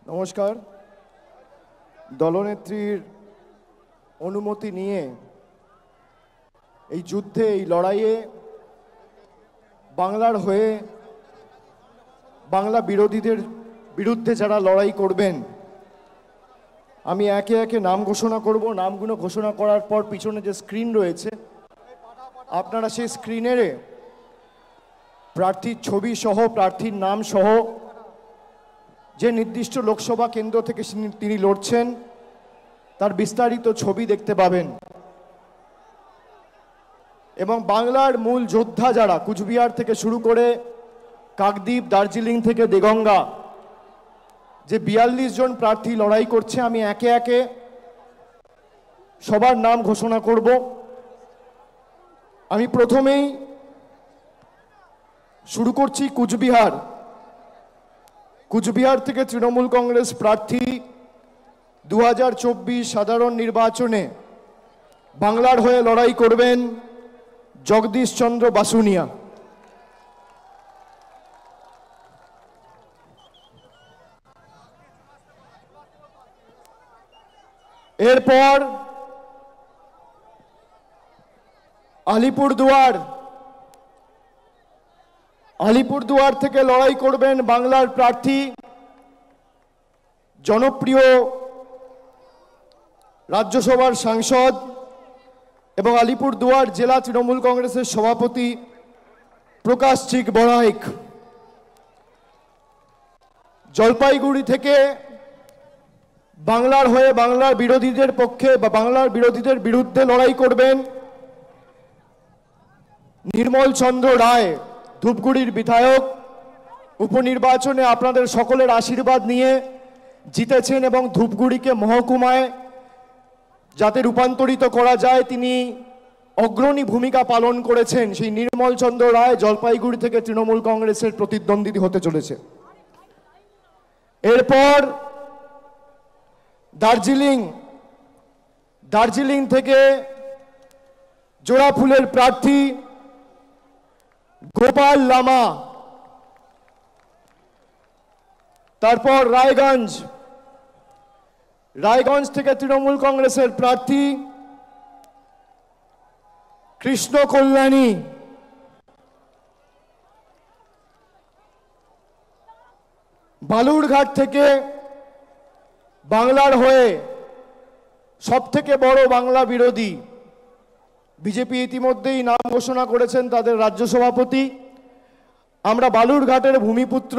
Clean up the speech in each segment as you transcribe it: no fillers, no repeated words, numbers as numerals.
নমস্কার। দলনেত্রীর অনুমতি নিয়ে এই যুদ্ধে, এই লড়াইয়ে বাংলার হয়ে বাংলা বিরোধীদের বিরুদ্ধে যারা লড়াই করবেন, আমি একে একে নাম ঘোষণা করব। নামগুলো ঘোষণা করার পর পিছনে যে স্ক্রিন রয়েছে, আপনারা সেই স্ক্রিনের প্রার্থীর ছবি সহ, প্রার্থীর নাম সহ, যে নির্দিষ্ট লোকসভা কেন্দ্র থেকে তিনি লড়ছেন তার বিস্তারিত ছবি দেখতে পাবেন। এবং বাংলার মূল যোদ্ধা যারা, কুচবিহার থেকে শুরু করে কাকদ্বীপ, দার্জিলিং থেকে দেগঙ্গা, যে ৪২ জন প্রার্থী লড়াই করছে, আমি একে একে সবার নাম ঘোষণা করব। আমি প্রথমেই শুরু করছি কুচবিহার। কুচবিহার থেকে তৃণমূল কংগ্রেস প্রার্থী 2024 সাধারণ নির্বাচনে বাংলার হয়ে লড়াই করবেন জগদীশ চন্দ্র বাসুনিয়া। এরপর আলিপুরদুয়ার থেকে লড়াই করবেন বাংলার প্রার্থী, জনপ্রিয় রাজ্যসভার সাংসদ এবং আলিপুরদুয়ার জেলা তৃণমূল কংগ্রেসের সভাপতি প্রকাশ চিক বড়াইক। জলপাইগুড়ি থেকে বাংলার হয়ে বাংলার বিরোধীদের পক্ষে বা বাংলার বিরোধীদের বিরুদ্ধে লড়াই করবেন নির্মল চন্দ্র রায়, ধূপগুড়ির বিধায়ক। উপনির্বাচনে আপনাদের সকলের আশীর্বাদ নিয়ে জিতেছেন এবং ধূপগুড়িকে মহকুমায় যাতে রূপান্তরিত করা যায় তিনি অগ্রণী ভূমিকা পালন করেছেন। সেই নির্মল চন্দ্র রায় জলপাইগুড়ি থেকে তৃণমূল কংগ্রেসের প্রতিদ্বন্দ্বী হতে চলেছে। এরপর দার্জিলিং থেকে জোড়াফুলের প্রার্থী গোপাল লামা। তারপর রায়গঞ্জ থেকে তৃণমূল কংগ্রেসের প্রার্থী কৃষ্ণ কল্যাণী। বালুরঘাট থেকে বাংলার হয়ে সবথেকে বড় বাংলা বিরোধী, বিজেপি ইতিমধ্যেই নাম ঘোষণা করেছেন তাদের রাজ্য সভাপতি। আমরা বালুরঘাটের ভূমিপুত্র,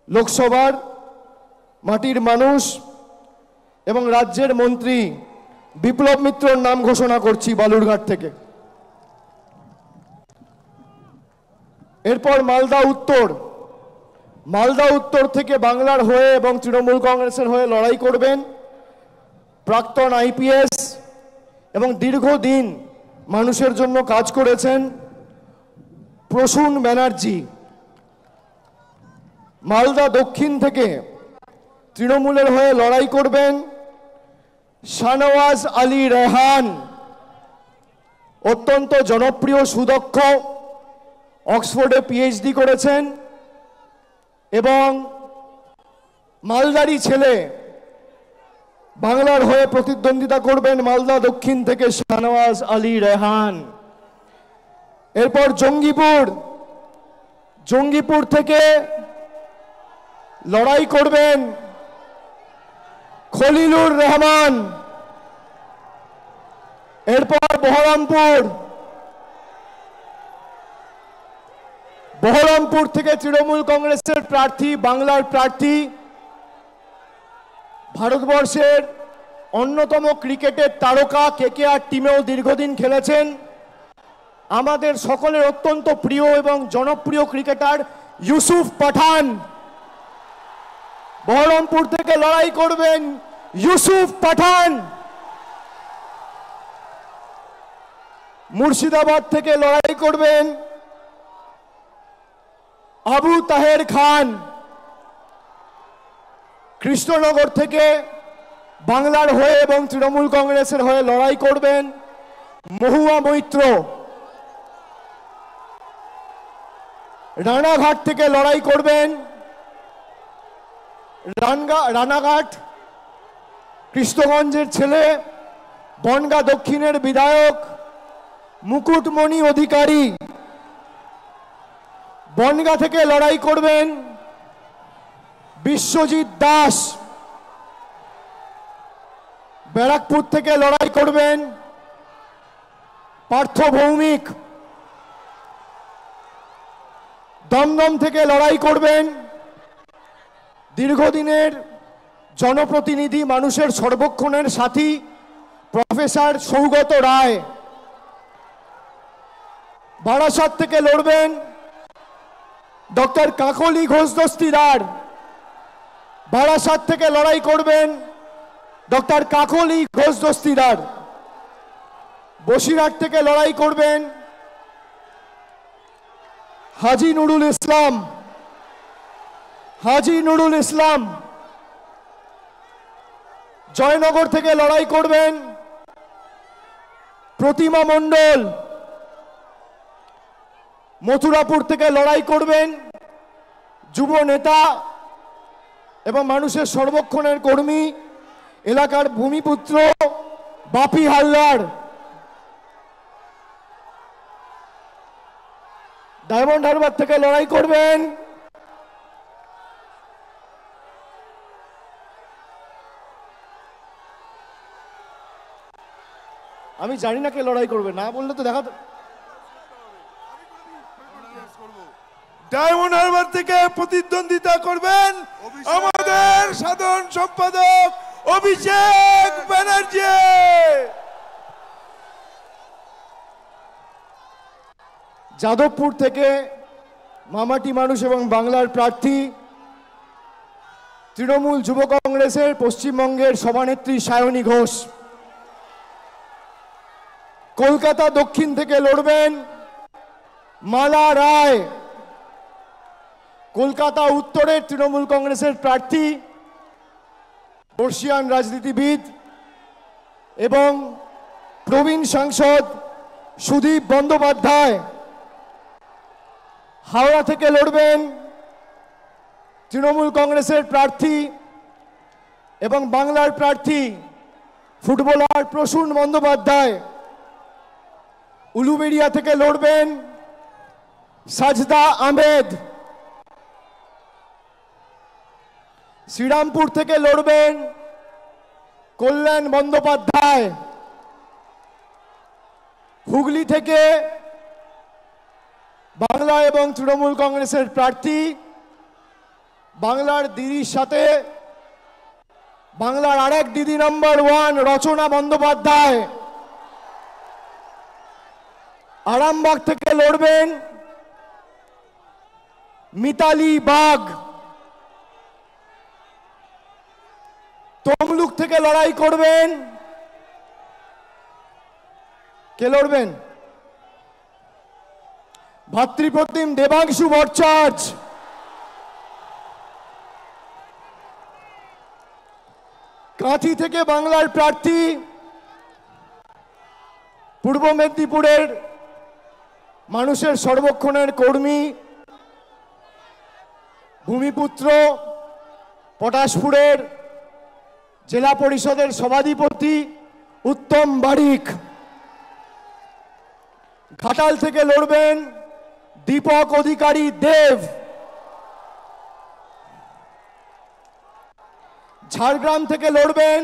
লোকসভার মাটির মানুষ এবং রাজ্যের মন্ত্রী বিপ্লব মিত্রর নাম ঘোষণা করছি বালুরঘাট থেকে। এরপর মালদা উত্তর থেকে বাংলার হয়ে এবং তৃণমূল কংগ্রেসের হয়ে লড়াই করবেন প্রাক্তন আইপিএস এবং দীর্ঘদিন মানুষের জন্য কাজ করেছেন প্রসূন ব্যানার্জি। মালদা দক্ষিণ থেকে তৃণমূলের হয়ে লড়াই করবেন শাহনওয়াজ আলী রেহান, অত্যন্ত জনপ্রিয়, সুদক্ষ, অক্সফোর্ডে পিএইচডি করেছেন এবং মালদারি ছেলে। বাংলার হয়ে প্রতিদ্বন্দ্বিতা করবেন মালদা দক্ষিণ থেকে শাহনওয়াজ আলী রেহান। এরপর জঙ্গিপুর থেকে লড়াই করবেন খলিলুর রহমান। এরপর বহরমপুর থেকে তৃণমূল কংগ্রেসের প্রার্থী, বাংলার প্রার্থী, ভারতবর্ষের অন্যতম ক্রিকেটের তারকা, কেকেআর টিমেও দীর্ঘদিন খেলেছেন, আমাদের সকলের অত্যন্ত প্রিয় এবং জনপ্রিয় ক্রিকেটার ইউসুফ পাঠান। বহরমপুর থেকে লড়াই করবেন ইউসুফ পাঠান। মুর্শিদাবাদ থেকে লড়াই করবেন আবু তাহের খান। কৃষ্ণনগর থেকে বাংলার হয়ে এবং তৃণমূল কংগ্রেসের হয়ে লড়াই করবেন মহুয়া মৈত্র। রানাঘাট থেকে লড়াই করবেন রানাঘাট কৃষ্ণগঞ্জের ছেলে বনগাঁ দক্ষিণের বিধায়ক মুকুটমণি অধিকারী। বনগাঁ থেকে লড়াই করবেন বিশ্বজিৎ দাস। ব্যারাকপুর থেকে লড়াই করবেন পার্থ ভৌমিক। দমদম থেকে লড়াই করবেন দীর্ঘদিনের জনপ্রতিনিধি, মানুষের সর্বক্ষণের সাথী প্রফেসর সৌগত রায়। বারাসাত থেকে লড়বেন ডক্টর কাকলি ঘোষ দস্তিদার। বারাসাত থেকে লড়াই করবেন ডক্টর কাকলি ঘোষ দস্তিদার। বসিরহাট থেকে লড়াই করবেন হাজী নুরুল ইসলাম। হাজী নুরুল ইসলাম। জয়নগর থেকে লড়াই করবেন প্রতিমা মণ্ডল। মথুরাপুর থেকে লড়াই করবেন যুব নেতা এবং মানুষের সর্বক্ষণের কর্মী, এলাকার ভূমিপুত্র বাপি হালদার। ডায়মন্ড হারবার থেকে লড়াই করবেন আমি জানি না কে লড়াই করবে, না বললে তো দেখা। ডায়মন্ড হারবার থেকে প্রতিদ্বন্দ্বিতা করবেন আমাদের সাধারণ সম্পাদক অভিষেক ব্যানার্জি। যাদবপুর থেকে মামাটি মানুষ এবং বাংলার প্রার্থী তৃণমূল যুব কংগ্রেসের পশ্চিমবঙ্গের সভানেত্রী সায়নী ঘোষ। কলকাতা দক্ষিণ থেকে লড়বেন মালা রায়। কলকাতা উত্তরের তৃণমূল কংগ্রেসের প্রার্থী, বর্ষিয়ান রাজনীতিবিদ এবং প্রবীণ সাংসদ সুদীপ বন্দ্যোপাধ্যায়। হাওড়া থেকে লড়বেন তৃণমূল কংগ্রেসের প্রার্থী এবং বাংলার প্রার্থী ফুটবলার প্রসূন বন্দ্যোপাধ্যায়। উলুবেড়িয়া থেকে লড়বেন সাজদা আহমেদ। শ্রীরামপুর থেকে লড়বেন কল্যাণ বন্দ্যোপাধ্যায়। হুগলি থেকে বাংলা এবং তৃণমূল কংগ্রেসের প্রার্থী, বাংলার দিদির সাথে বাংলার আরেক দিদি নাম্বার 1 রচনা বন্দ্যোপাধ্যায়। আরামবাগ থেকে লড়বেন মিতালি বাগ। তমলুক থেকে লড়াই করবেন কে লড়বেন? ভাতৃপ্রতিম দেবাংশু ভট্টাচার্য। কাঁথি থেকে বাংলার প্রার্থী, পূর্ব মেদিনীপুরের মানুষের সর্বক্ষণের কর্মী, ভূমিপুত্র, পটাশপুরের জেলা পরিষদের সভাধিপতি উত্তম বারিক। ঘাটাল থেকে লড়বেন দীপক অধিকারী দেব। ঝাড়গ্রাম থেকে লড়বেন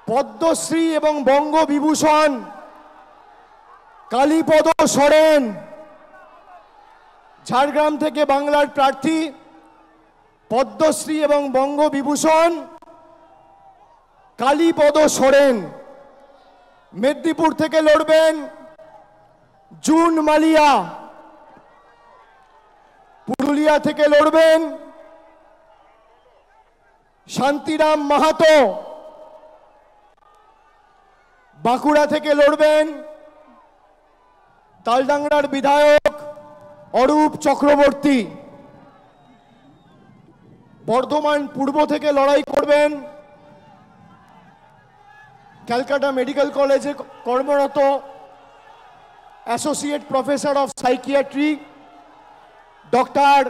পদ্মশ্রী এবং বঙ্গবিভূষণ কালীপদ সরেন। ঝাড়গ্রাম থেকে বাংলার প্রার্থী, পদ্মশ্রী এবং বঙ্গবিভূষণ কালীপদ সরেন। মেদিনীপুর থেকে লড়বেন জুন মালিয়া। পুরুলিয়া থেকে লড়বেন শান্তিরাম মাহাতো। বাঁকুড়া থেকে লড়বেন তালডাংরার বিধায়ক অরূপ চক্রবর্তী। বর্ধমান পূর্ব থেকে লড়াই করবেন ক্যালকাটা মেডিকেল কলেজে কর্মরত associate professor of psychiatry doctor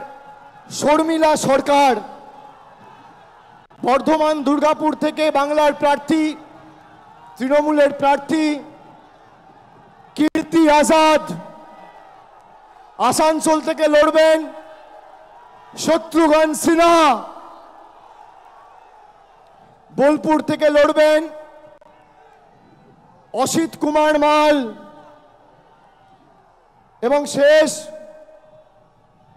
Sharmila Sarkar. Bardhaman Durgapur থেকে বাংলার প্রার্থী, তৃণমূলের প্রার্থী কীর্তি আজাদ। আসানসোল থেকে লড়বেন শত্রুঘ্ন সিনহা। বোলপুর থেকে লড়বেন অসিত কুমার মাল। এবং শেষ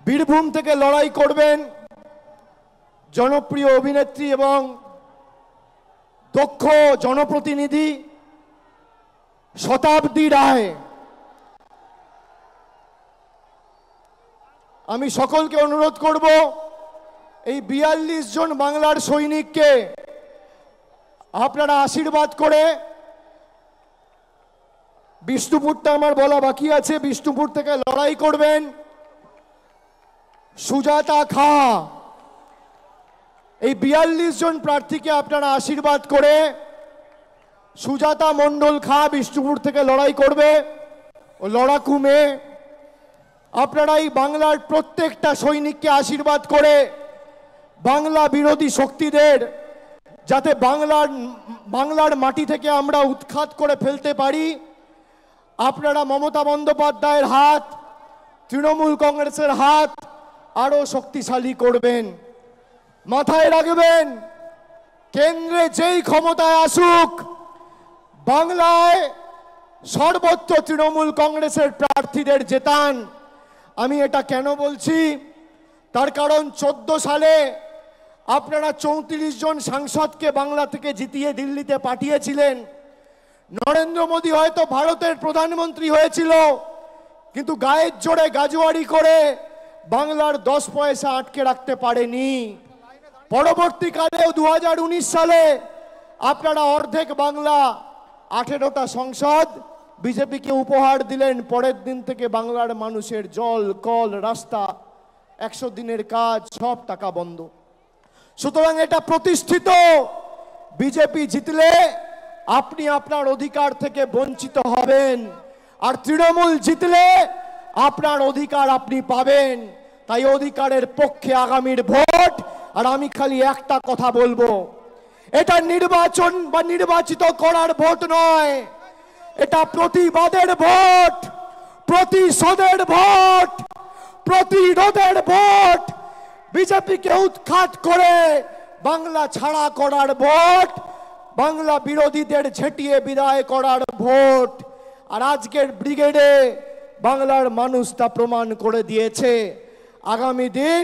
বীরভূম থেকে লড়াই করবেন জনপ্রিয় অভিনেত্রী এবং দক্ষ জনপ্রতিনিধি শতাব্দী রায়। আমি সকলকে অনুরোধ করব এই ৪২ জন বাংলার সৈনিককে আপনারা আশীর্বাদ করে, বিষ্ণুপুরটা আমার বলা বাকি আছে, বিষ্ণুপুর থেকে লড়াই করবেন সুজাতা খা। এই ৪২ জন প্রার্থীকে আপনারা আশীর্বাদ করে, সুজাতা মণ্ডল খা বিষ্ণুপুর থেকে লড়াই করবে, ও লড়াকু মেয়ে। আপনারা এই বাংলার প্রত্যেকটা সৈনিককে আশীর্বাদ করে বাংলা বিরোধী শক্তিদের যাতে বাংলার মাটি থেকে আমরা উৎখাত করে ফেলতে পারি, আপনারা মমতা বন্দ্যোপাধ্যায়ের হাত, তৃণমূল কংগ্রেসের হাত আরো শক্তিশালী করবেন। মাথায় রাখবেন, কেন্দ্রে যেই ক্ষমতায় আসুক, বাংলায় সর্বত্র তৃণমূল কংগ্রেসের প্রার্থীদের জেতান। আমি এটা কেন বলছি, তার কারণ 14 সালে আপনারা 34 জন সাংসদকে বাংলা থেকে জিতিয়ে দিল্লিতে পাঠিয়েছিলেন। নরেন্দ্র মোদী হয়তো ভারতের প্রধানমন্ত্রী হয়েছিল, কিন্তু গায়ের জোরে গাজুয়ারি করে বাংলার 10 পয়সা আটকে রাখতে পারেনি। পরবর্তীকালেও 2019 সালে আপনারা অর্ধেক বাংলা 18টা সংসদ বিজেপিকে উপহার দিলেন। পরের দিন থেকে বাংলার মানুষের জল, কল, রাস্তা, 100 দিনের কাজ সব টাকা বন্ধ। সুতরাং এটা প্রতিষ্ঠিত, বিজেপি জিতলে আপনি আপনার অধিকার থেকে বঞ্চিত হবেন, আর তৃণমূল জিতলে আপনার অধিকার আপনি পাবেন। তাই অধিকারের পক্ষে আগামীর ভোট। আর আমি খালি একটা কথা বলবো, এটা নির্বাচন বা নির্বাচিত করার ভোট নয়, এটা প্রতিবাদের ভোট, প্রতিশোধের ভোট, প্রতিরোধের ভোট, বিজেপিকে উৎখাত করে বাংলা ছাড়া করার ভোট, বাংলা বিরোধীদের ঝেঁটিয়ে বিদায় করার ভোট। আর আজকের ব্রিগেডে বাংলার মানুষ তা প্রমাণ করে দিয়েছে। আগামী দিন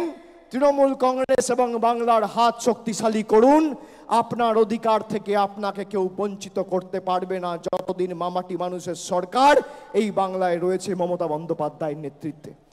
তৃণমূল কংগ্রেস এবং বাংলার হাত শক্তিশালী করুন। আপনার অধিকার থেকে আপনাকে কেউ বঞ্চিত করতে পারবে না, যতদিন মামাটি মানুষের সরকার এই বাংলায় রয়েছে মমতা বন্দ্যোপাধ্যায়ের নেতৃত্বে।